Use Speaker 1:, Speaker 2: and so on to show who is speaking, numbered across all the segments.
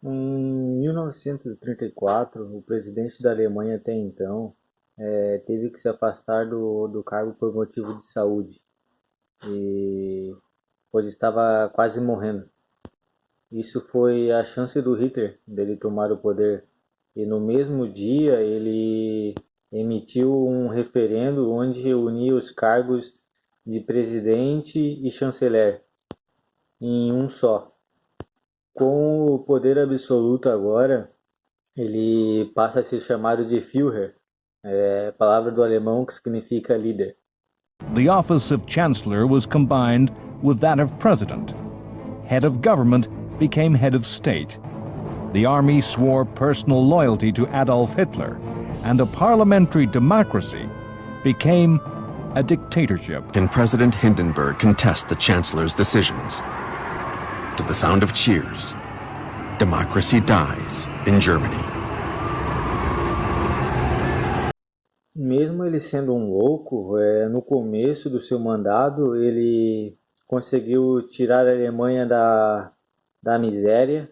Speaker 1: Em 1934, o presidente da Alemanha até então teve que se afastar do cargo por motivo de saúde, e pois estava quase morrendo. Isso foi a chance do Hitler dele tomar o poder. E no mesmo dia ele emitiu um referendo onde unia os cargos de presidente e chanceler em um só. Com o poder absoluto agora, ele passa a ser chamado de Führer, palavra do alemão que significa líder.
Speaker 2: The office of Chancellor was combined with that of President. Head of government became head of state. The army swore personal loyalty to Adolf Hitler, and a parliamentary democracy became a dictatorship.
Speaker 3: Can President Hindenburg contest the Chancellor's decisions? To the sound of cheers, democracy dies in Germany.
Speaker 1: Mesmo ele sendo um louco, no começo do seu mandato ele conseguiu tirar a Alemanha da miséria,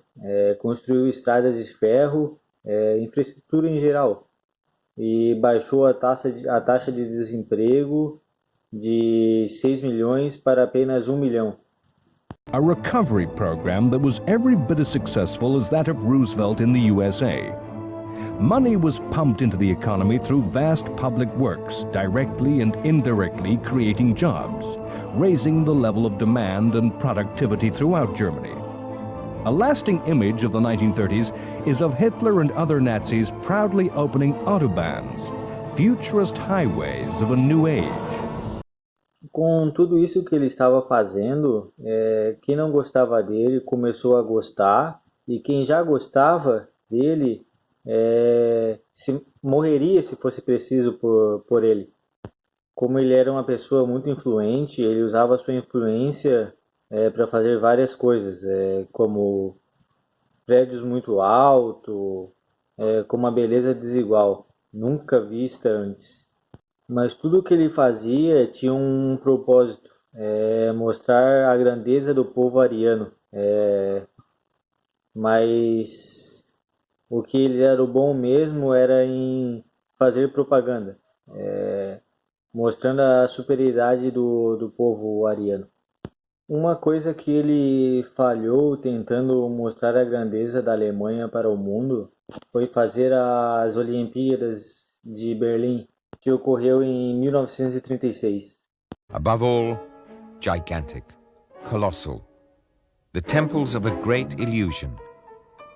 Speaker 1: construiu estradas de ferro, infraestrutura em geral, e baixou a taxa de desemprego de 6 milhões para apenas 1 milhão.
Speaker 2: A recovery program that was every bit as successful as that of Roosevelt in the USA. Money was pumped into the economy through vast public works, directly and indirectly creating jobs, raising the level of demand and productivity throughout Germany. A lasting image of the 1930s is of Hitler and other Nazis proudly opening autobahns, futurist highways of a new age.
Speaker 1: Com tudo isso que ele estava fazendo, quem não gostava dele começou a gostar, e quem já gostava dele morreria se fosse preciso por ele. Como ele era uma pessoa muito influente, ele usava sua influência para fazer várias coisas, como prédios muito altos, com uma beleza desigual, nunca vista antes. Mas tudo o que ele fazia tinha um propósito, mostrar a grandeza do povo ariano. Mas o que ele era o bom mesmo era em fazer propaganda, mostrando a superioridade do povo ariano. Uma coisa que ele falhou tentando mostrar a grandeza da Alemanha para o mundo foi fazer as Olimpíadas de Berlim, que ocorreu em 1936.
Speaker 4: Above all, gigantic, colossal, the temples of a great illusion.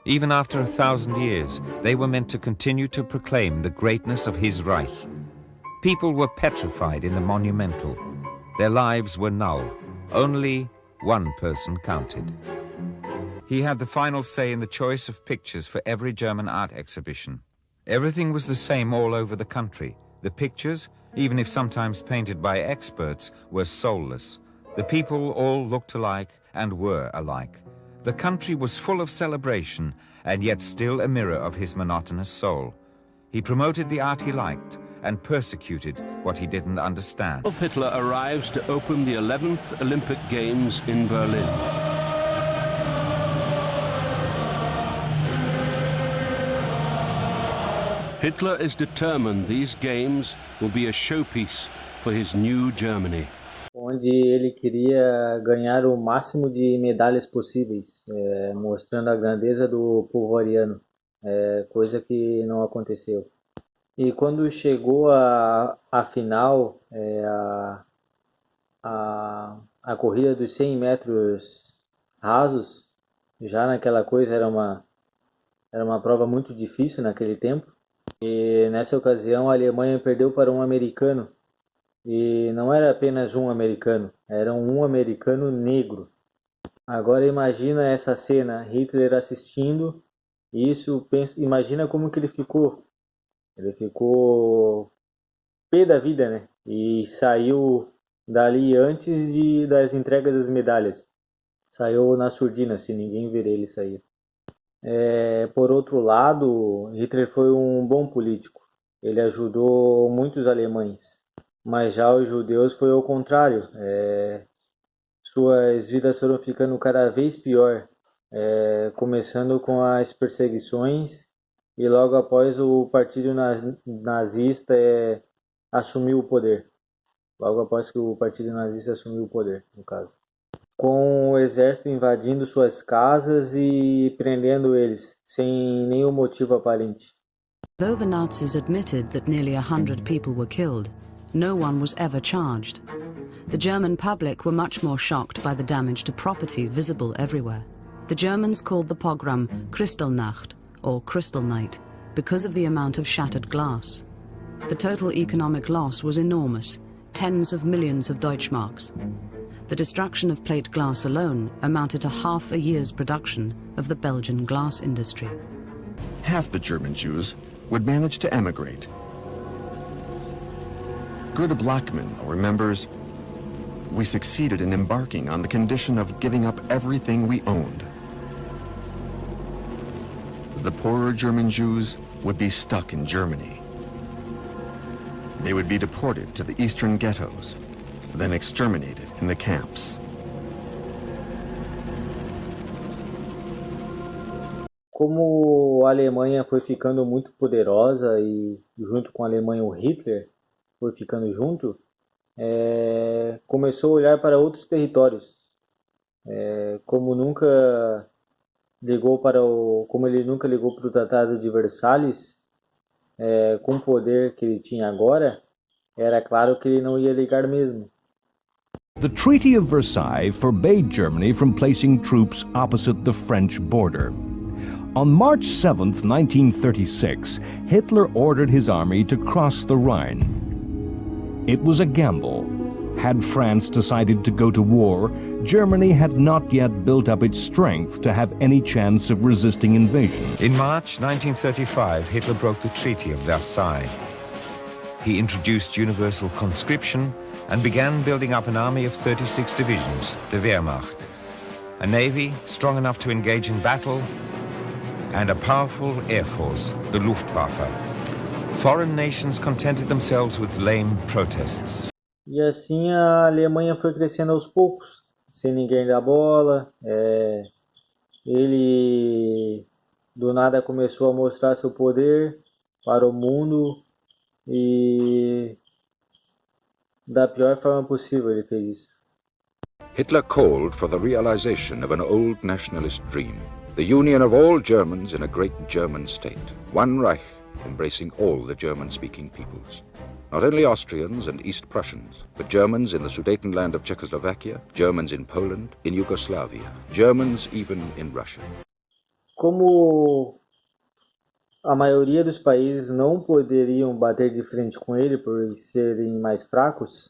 Speaker 4: Even after 1,000 years, they were meant to continue to proclaim the greatness of his Reich. People were petrified in the monumental. Their lives were null. Only one person counted. He had the final say in the choice of pictures for every German art exhibition. Everything was the same all over the country. The pictures, even if sometimes painted by experts, were soulless. The people all looked alike and were alike. The country was full of celebration and yet still a mirror of his monotonous soul. He promoted the art he liked and persecuted what he didn't understand.
Speaker 5: Adolf Hitler arrives to open the 11th Olympic Games in Berlin. Hitler is determined these games will be a showpiece for his new Germany.
Speaker 1: Onde ele queria ganhar o máximo de medalhas possíveis, mostrando a grandeza do povo ariano, coisa que não aconteceu. E quando chegou a final, a corrida dos 100 metros rasos, já naquela coisa era uma prova muito difícil naquele tempo. E nessa ocasião a Alemanha perdeu para um americano. E não era apenas um americano, era um americano negro. Agora imagina essa cena, Hitler assistindo isso, imagina como que ele ficou. Ele ficou pé da vida, né? E saiu dali antes das entregas das medalhas. Saiu na surdina, se ninguém ver ele sair. Por outro lado, Hitler foi um bom político. Ele ajudou muitos alemães. Mas já os judeus foi ao contrário. Suas vidas foram ficando cada vez pior. começando com as perseguições e logo após o partido nazista assumiu o poder. Logo após que o partido nazista assumiu o poder, no caso. Com o exército invadindo suas casas e prendendo eles, sem nenhum motivo aparente.
Speaker 6: Though the Nazis admitted that nearly 100 people were killed, no one was ever charged. The German public were much more shocked by the damage to property visible everywhere. The Germans called the pogrom Kristallnacht, or Crystal Night, because of the amount of shattered glass. The total economic loss was enormous, tens of millions of Deutschmarks. The destruction of plate glass alone amounted to half a year's production of the Belgian glass industry.
Speaker 3: Half the German Jews would manage to emigrate. Gerda Blackman remembers, "We succeeded in embarking on the condition of giving up everything we owned." The poorer German Jews would be stuck in Germany. They would be deported to the eastern ghettos, then exterminated in the camps.
Speaker 1: Como a Alemanha foi ficando muito poderosa e junto com a Alemanha o Hitler foi ficando junto, começou a olhar para outros territórios. Como ele nunca ligou para o Tratado de Versalhes, com o poder que ele tinha agora, era claro que ele não ia ligar mesmo.
Speaker 2: The Treaty of Versailles forbade Germany from placing troops opposite the French border. On March 7, 1936, Hitler ordered his army to cross the Rhine. It was a gamble. Had France decided to go to war, Germany had not yet built up its strength to have any chance of resisting invasion.
Speaker 4: In March 1935, Hitler broke the Treaty of Versailles. He introduced universal conscription and began building up an army of 36 divisions, the Wehrmacht, a navy strong enough to engage in battle, and a powerful air force, the Luftwaffe. Foreign nations contented themselves with lame protests.
Speaker 1: E assim a Alemanha foi crescendo aos poucos, sem ninguém dar bola. Ele do nada começou a mostrar seu poder para o mundo e da pior forma possível ele fez isso.
Speaker 7: Hitler called for the realization of an old nationalist dream, the union of all Germans in a great German state, one Reich embracing all the German-speaking peoples. Not only Austrians and East Prussians, but Germans in the Sudetenland of Czechoslovakia, Germans in Poland, in Yugoslavia, Germans even in Russia.
Speaker 1: Como a maioria dos países não poderiam bater de frente com ele por serem mais fracos,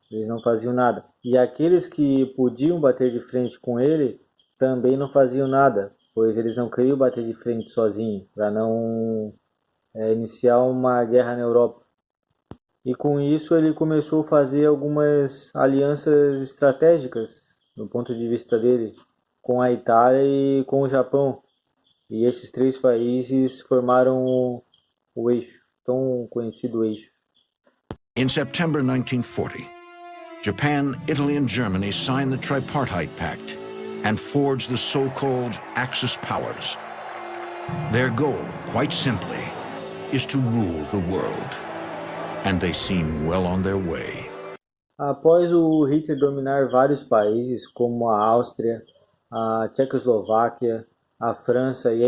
Speaker 1: eles não faziam nada. E aqueles que podiam bater de frente com ele também não faziam nada, pois eles não queriam bater de frente sozinhos, para não iniciar uma guerra na Europa. E com isso ele começou a fazer algumas alianças estratégicas, do ponto de vista dele, com a Itália e com o Japão. E esses três países formaram o eixo, tão conhecido eixo.
Speaker 8: In September 1940, Japan, Italy and Germany signed the Tripartite Pact and forged the so-called Axis powers. Their goal, quite simply, is to rule the world. And they seem well on their way.
Speaker 1: Após o Hitler dominar vários países, como a Áustria, a Tchecoslováquia, a França e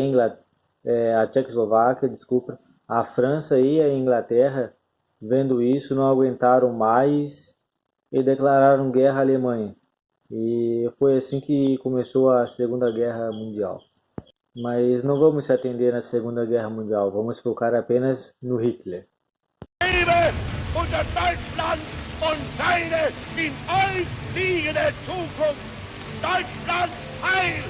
Speaker 1: a França e a Inglaterra, vendo isso, não aguentaram mais e declararam guerra à Alemanha. E foi assim que começou a Segunda Guerra Mundial. Mas não vamos se atender na Segunda Guerra Mundial, vamos focar apenas no Hitler.
Speaker 9: Unter Deutschland und seine in euch liegende Zukunft. Deutschland heil!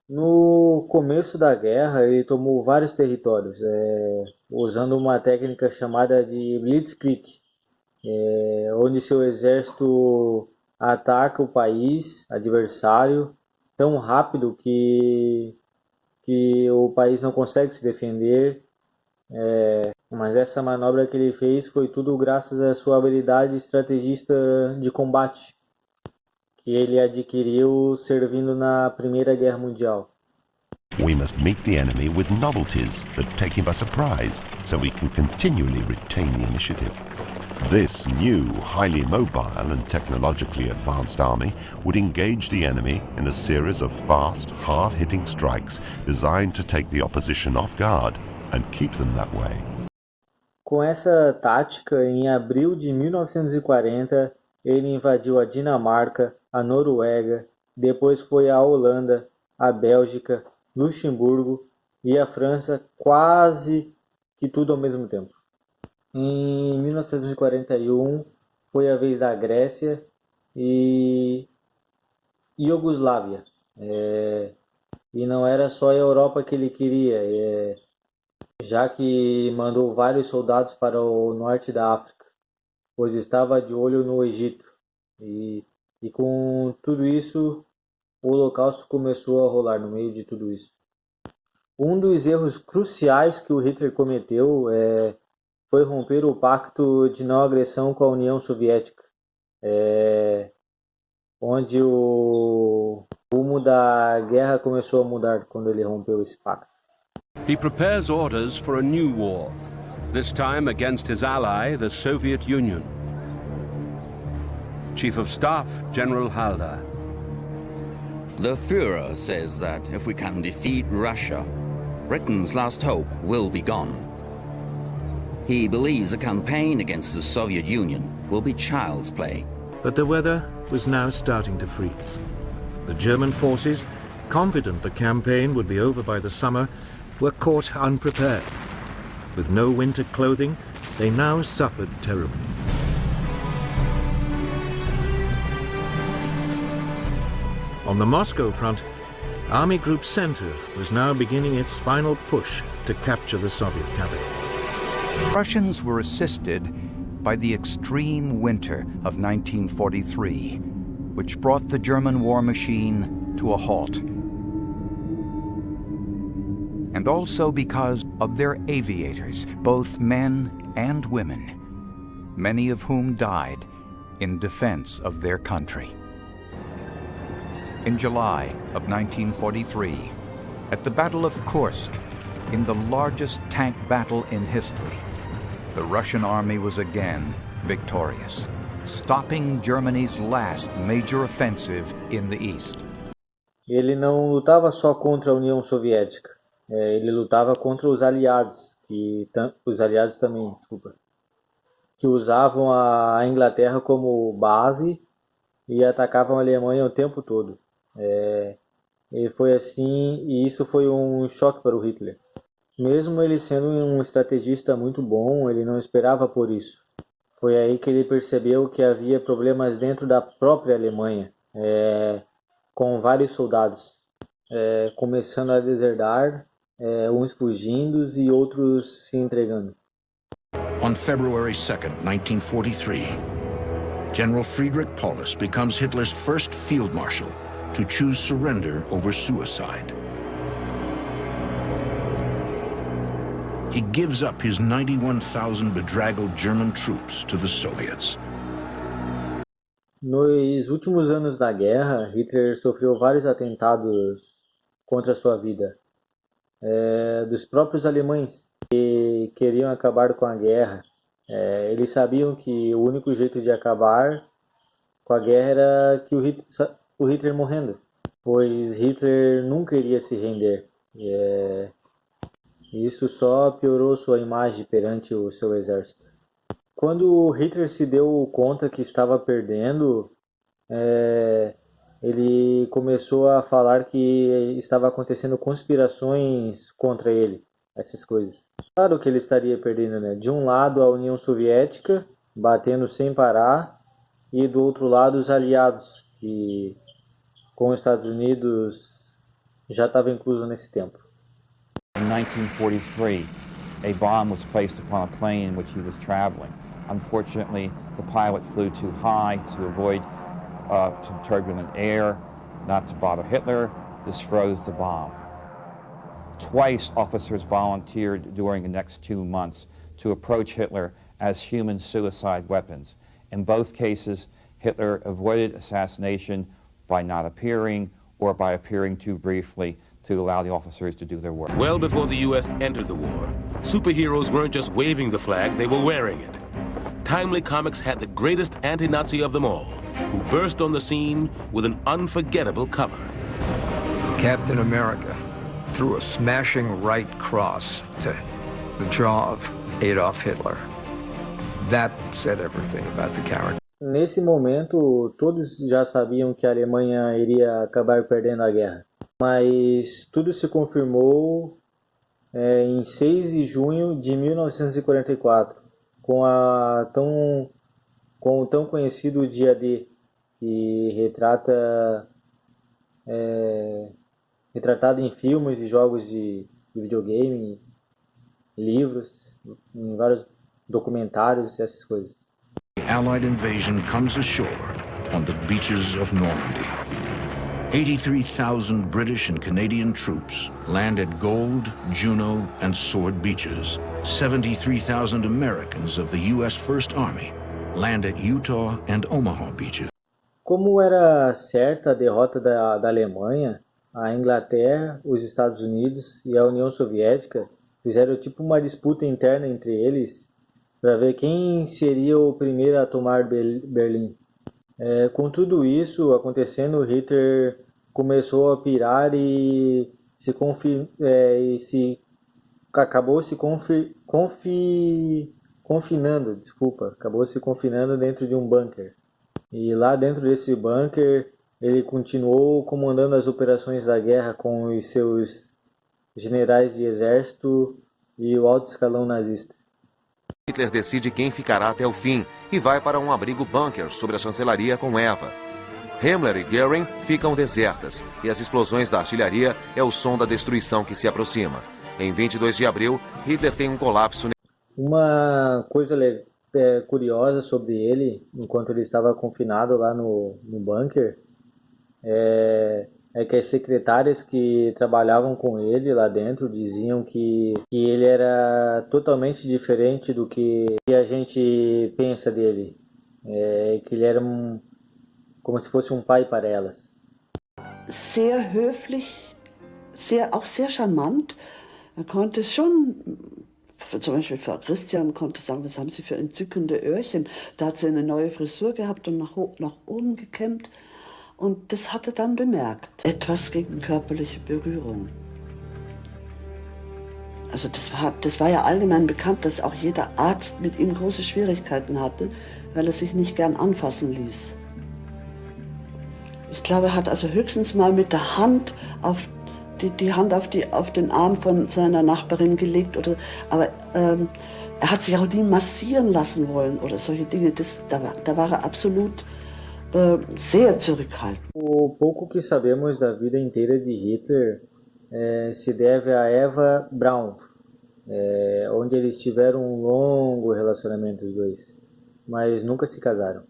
Speaker 1: No começo da guerra, ele tomou vários territórios, usando uma técnica chamada de Blitzkrieg, onde seu exército ataca o país adversário tão rápido que o país não consegue se defender. Mas essa manobra que ele fez foi tudo graças à sua habilidade estrategista de combate, que ele adquiriu servindo na Primeira Guerra Mundial.
Speaker 10: We must meet the enemy with novelties that take him by surprise, so we can continually retain the initiative. This new, highly mobile and technologically advanced army would engage the enemy in a series of fast, hard-hitting strikes designed to take the opposition off guard and keep them that way.
Speaker 1: Com essa tática, em abril de 1940, ele invadiu a Dinamarca, a Noruega, depois foi à Holanda, a Bélgica, Luxemburgo e a França, quase que tudo ao mesmo tempo. Em 1941 foi a vez da Grécia e Iugoslávia. E não era só a Europa que ele queria, já que mandou vários soldados para o norte da África, pois estava de olho no Egito. E com tudo isso, o Holocausto começou a rolar no meio de tudo isso. Um dos erros cruciais que o Hitler cometeu foi romper o pacto de não agressão com a União Soviética, onde o rumo da guerra começou a mudar quando ele rompeu esse pacto.
Speaker 5: He prepares orders for a new war, this time against his ally, the Soviet Union. Chief of Staff, General Halder.
Speaker 11: The Führer says that if we can defeat Russia, Britain's last hope will be gone. He believes a campaign against the Soviet Union will be child's play.
Speaker 12: But the weather was now starting to freeze. The German forces, confident the campaign would be over by the summer, were caught unprepared. With no winter clothing, they now suffered terribly. On the Moscow front, Army Group Center was now beginning its final push to capture the Soviet capital.
Speaker 13: Russians were assisted by the extreme winter of 1943, which brought the German war machine to a halt. And also because of their aviators, both men and women, many of whom died in defense of their country. In July of 1943, at the Battle of Kursk, in the largest tank battle in history, the Russian army was again victorious, stopping Germany's last major offensive in the east.
Speaker 1: Ele não lutava só contra a União Soviética, ele lutava contra os aliados, que usavam a Inglaterra como base e atacavam a Alemanha o tempo todo. E foi assim, e isso foi um choque para o Hitler. Mesmo ele sendo um estrategista muito bom, ele não esperava por isso. Foi aí que ele percebeu que havia problemas dentro da própria Alemanha, com vários soldados começando a deserdar, uns fugindo e outros se entregando.
Speaker 8: On February 2nd, 1943, General Friedrich Paulus becomes Hitler's first field marshal to choose surrender over suicide. He gives up his 91,000 bedraggled German troops to the Soviets.
Speaker 1: Nos últimos anos da guerra, Hitler sofreu vários atentados contra sua vida, dos próprios alemães que queriam acabar com a guerra. Eles sabiam que o único jeito de acabar com a guerra era que o Hitler morrendo, pois Hitler nunca iria se render. Isso só piorou sua imagem perante o seu exército. Quando Hitler se deu conta que estava perdendo, ele começou a falar que estava acontecendo conspirações contra ele, essas coisas. Claro que ele estaria perdendo, né? De um lado a União Soviética, batendo sem parar, e do outro lado os aliados, que com os Estados Unidos já estava incluso nesse tempo.
Speaker 14: In 1943, a bomb was placed upon a plane in which he was traveling. Unfortunately, the pilot flew too high to avoid some turbulent air, not to bother Hitler. This froze the bomb. Twice, officers volunteered during the next 2 months to approach Hitler as human suicide weapons. In both cases, Hitler avoided assassination by not appearing or by appearing too briefly to allow the officers to do their work.
Speaker 15: Well before the U.S. entered the war, superheroes weren't just waving the flag, they were wearing it. Timely Comics had the greatest anti-Nazi of them all, who burst on the scene with an unforgettable cover.
Speaker 16: Captain America threw a smashing right cross to the jaw of Adolf Hitler. That said everything about the character.
Speaker 1: Nesse momento, todos já sabiam que a Alemanha iria acabar perdendo a guerra. Mas tudo se confirmou em 6 de junho de 1944, com o tão conhecido Dia D, que retratado em filmes e jogos de videogame, livros, em vários documentários e essas coisas.
Speaker 8: The Allied invasion comes ashore on the beaches of Normandy. 83,000 British and Canadian troops land at Gold, Juno, and Sword beaches. 73,000 Americans of the U.S. First Army land at Utah and Omaha beaches.
Speaker 1: Como era certa a derrota da Alemanha, a Inglaterra, os Estados Unidos e a União Soviética fizeram tipo uma disputa interna entre eles para ver quem seria o primeiro a tomar Berlim. Com tudo isso acontecendo, Hitler começou a pirar e acabou se confinando dentro de um bunker. E lá dentro desse bunker, ele continuou comandando as operações da guerra com os seus generais de exército e o alto escalão nazista.
Speaker 17: Hitler decide quem ficará até o fim e vai para um abrigo bunker sobre a chancelaria com Eva. Himmler e Göring ficam desertas e as explosões da artilharia é o som da destruição que se aproxima. Em 22 de abril, Hitler tem um colapso.
Speaker 1: Uma coisa curiosa sobre ele, enquanto ele estava confinado lá no bunker, é que as secretárias que trabalhavam com ele lá dentro diziam que ele era totalmente diferente do que a gente pensa dele. Que ele era como se fosse um pai para elas.
Speaker 18: Sehr höflich, auch sehr charmant. Er konnte schon, zum Beispiel Frau Christian konnte sagen, was haben Sie für entzückende Öhrchen. Da hat sie eine neue Frisur gehabt und nach oben gekämmt. Und das hat er dann bemerkt. Etwas gegen körperliche Berührung. Also das war ja allgemein bekannt, dass auch jeder Arzt mit ihm große Schwierigkeiten hatte, weil er sich nicht gern anfassen ließ. Ich glaube, er hat also höchstens mal mit der Hand die Hand auf den Arm von seiner Nachbarin gelegt, aber er hat sich auch nie massieren lassen wollen oder solche Dinge. Da war er absolut sehr zurückhaltend.
Speaker 1: O pouco que sabemos da vida inteira de Hitler se deve a Eva Braun, onde eles tiveram um longo relacionamento os dois, mas nunca se casaram.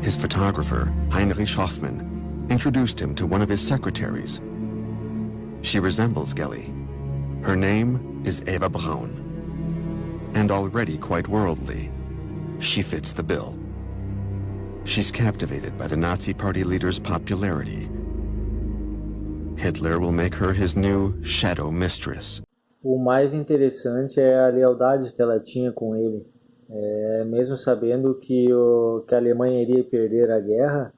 Speaker 3: His photographer, Heinrich Hoffmann, introduced him to one of his secretaries. She resembles Gelly. Her name is Eva Braun. And already quite worldly, she fits the bill. She's captivated by the Nazi Party leader's popularity. Hitler will make her his new shadow mistress.
Speaker 1: O mais interessante é a lealdade que ela tinha com ele. Mesmo sabendo que a Alemanha iria perder a guerra,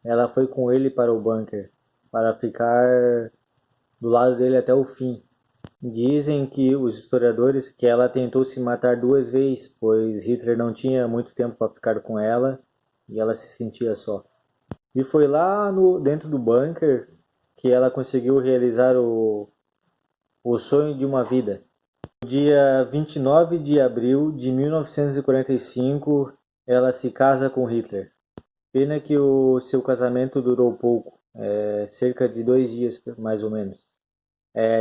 Speaker 1: ela foi com ele para o bunker, para ficar do lado dele até o fim. Dizem que os historiadores que ela tentou se matar 2 vezes, pois Hitler não tinha muito tempo para ficar com ela e ela se sentia só. E foi lá dentro do bunker que ela conseguiu realizar o sonho de uma vida. No dia 29 de abril de 1945, ela se casa com Hitler. Pena que o seu casamento durou pouco, cerca de 2 dias mais ou menos.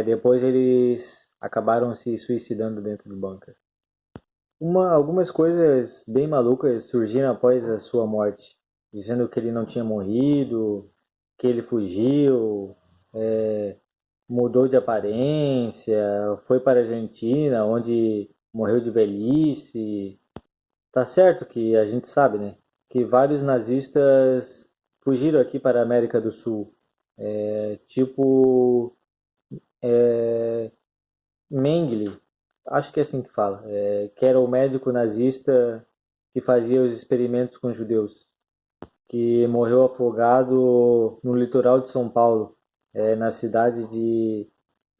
Speaker 1: Depois eles acabaram se suicidando dentro do bunker. Algumas coisas bem malucas surgiram após a sua morte, dizendo que ele não tinha morrido, que ele fugiu, mudou de aparência, foi para a Argentina, onde morreu de velhice. Tá certo que a gente sabe, né, que vários nazistas fugiram aqui para a América do Sul. Mengele, acho que é assim que fala, que era o médico nazista que fazia os experimentos com judeus, que morreu afogado no litoral de São Paulo, na cidade de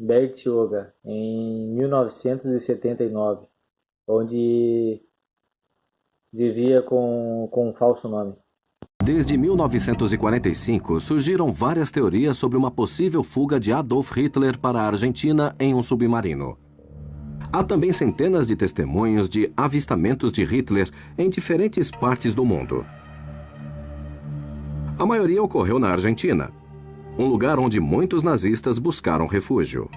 Speaker 1: Bertioga, em 1979, onde vivia com um falso nome.
Speaker 19: Desde 1945, surgiram várias teorias sobre uma possível fuga de Adolf Hitler para a Argentina em um submarino. Há também centenas de testemunhos de avistamentos de Hitler em diferentes partes do mundo. A maioria ocorreu na Argentina, um lugar onde muitos nazistas buscaram refúgio.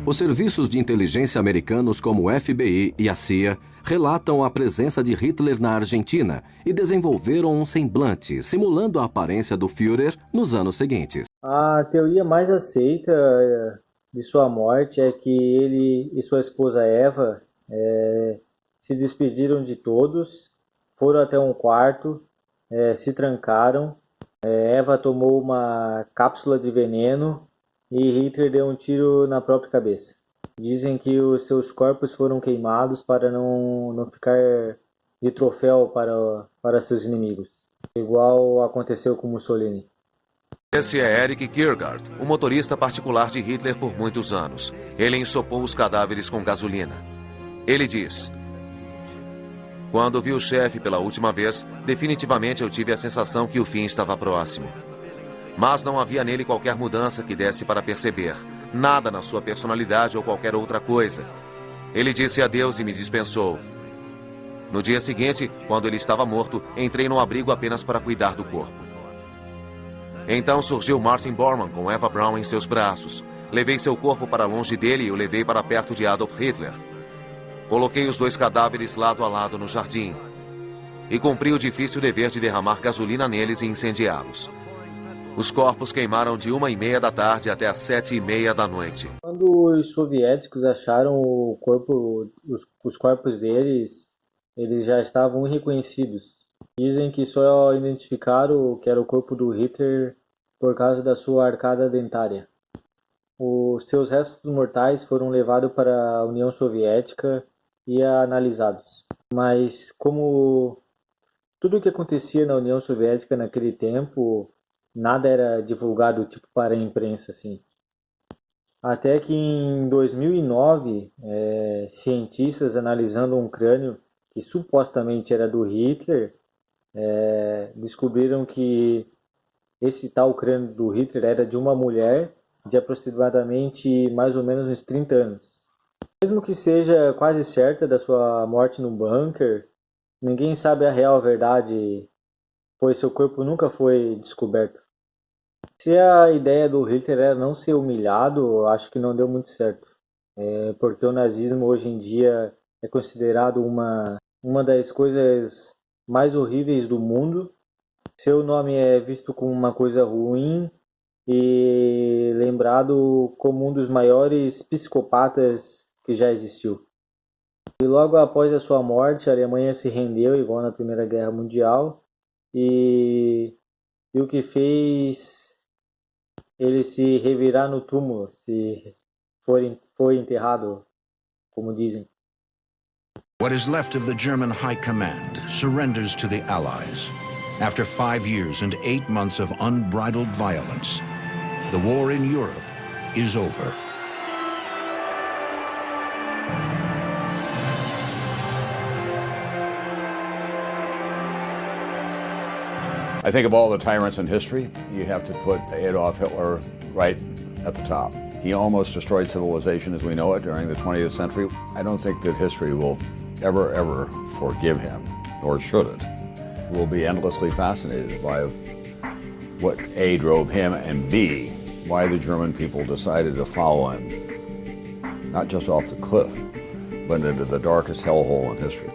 Speaker 19: Os serviços de inteligência americanos como o FBI e a CIA relatam a presença de Hitler na Argentina e desenvolveram um semblante, simulando a aparência do Führer nos anos seguintes.
Speaker 1: A teoria mais aceita de sua morte é que ele e sua esposa Eva se despediram de todos, foram até um quarto, se trancaram, Eva tomou uma cápsula de veneno e Hitler deu um tiro na própria cabeça. Dizem que os seus corpos foram queimados para não ficar de troféu para seus inimigos, igual aconteceu com Mussolini.
Speaker 17: Esse é Eric Kiergaard, o motorista particular de Hitler por muitos anos. Ele ensopou os cadáveres com gasolina. Ele diz: "Quando vi o chefe pela última vez, definitivamente eu tive a sensação que o fim estava próximo. Mas não havia nele qualquer mudança que desse para perceber. Nada na sua personalidade ou qualquer outra coisa. Ele disse adeus e me dispensou. No dia seguinte, quando ele estava morto, entrei no abrigo apenas para cuidar do corpo. Então surgiu Martin Bormann com Eva Braun em seus braços. Levei seu corpo para longe dele e o levei para perto de Adolf Hitler. Coloquei os dois cadáveres lado a lado no jardim. E cumpri o difícil dever de derramar gasolina neles e incendiá-los. Os corpos queimaram de 1h30 da tarde até as 7h30 da noite.
Speaker 1: Quando os soviéticos acharam os corpos deles, eles já estavam irreconhecidos. Dizem que só identificaram que era o corpo do Hitler por causa da sua arcada dentária. Os seus restos mortais foram levados para a União Soviética e analisados. Mas como tudo o que acontecia na União Soviética naquele tempo, nada era divulgado tipo para a imprensa assim. Até que em 2009, cientistas analisando um crânio que supostamente era do Hitler, descobriram que esse tal crânio do Hitler era de uma mulher de aproximadamente mais ou menos uns 30 anos. Mesmo que seja quase certa da sua morte no bunker, ninguém sabe a real verdade, pois seu corpo nunca foi descoberto. Se a ideia do Hitler era não ser humilhado, acho que não deu muito certo. Porque o nazismo hoje em dia é considerado uma das coisas mais horríveis do mundo. Seu nome é visto como uma coisa ruim e lembrado como um dos maiores psicopatas que já existiu. E logo após a sua morte, a Alemanha se rendeu, igual na Primeira Guerra Mundial, e o que fez ele se revirar no túmulo, se foi enterrado, como dizem.
Speaker 8: What is left of the German High Command surrenders to the Allies. After 5 years and 8 months of unbridled violence, the war in Europe is over.
Speaker 20: I think of all the tyrants in history, you have to put Adolf Hitler right at the top. He almost destroyed civilization as we know it during the 20th century. I don't think that history will ever forgive him, or should it. We'll be endlessly fascinated by what A, drove him, and B, why the German people decided to follow him, not just off the cliff, but into the darkest hellhole in history.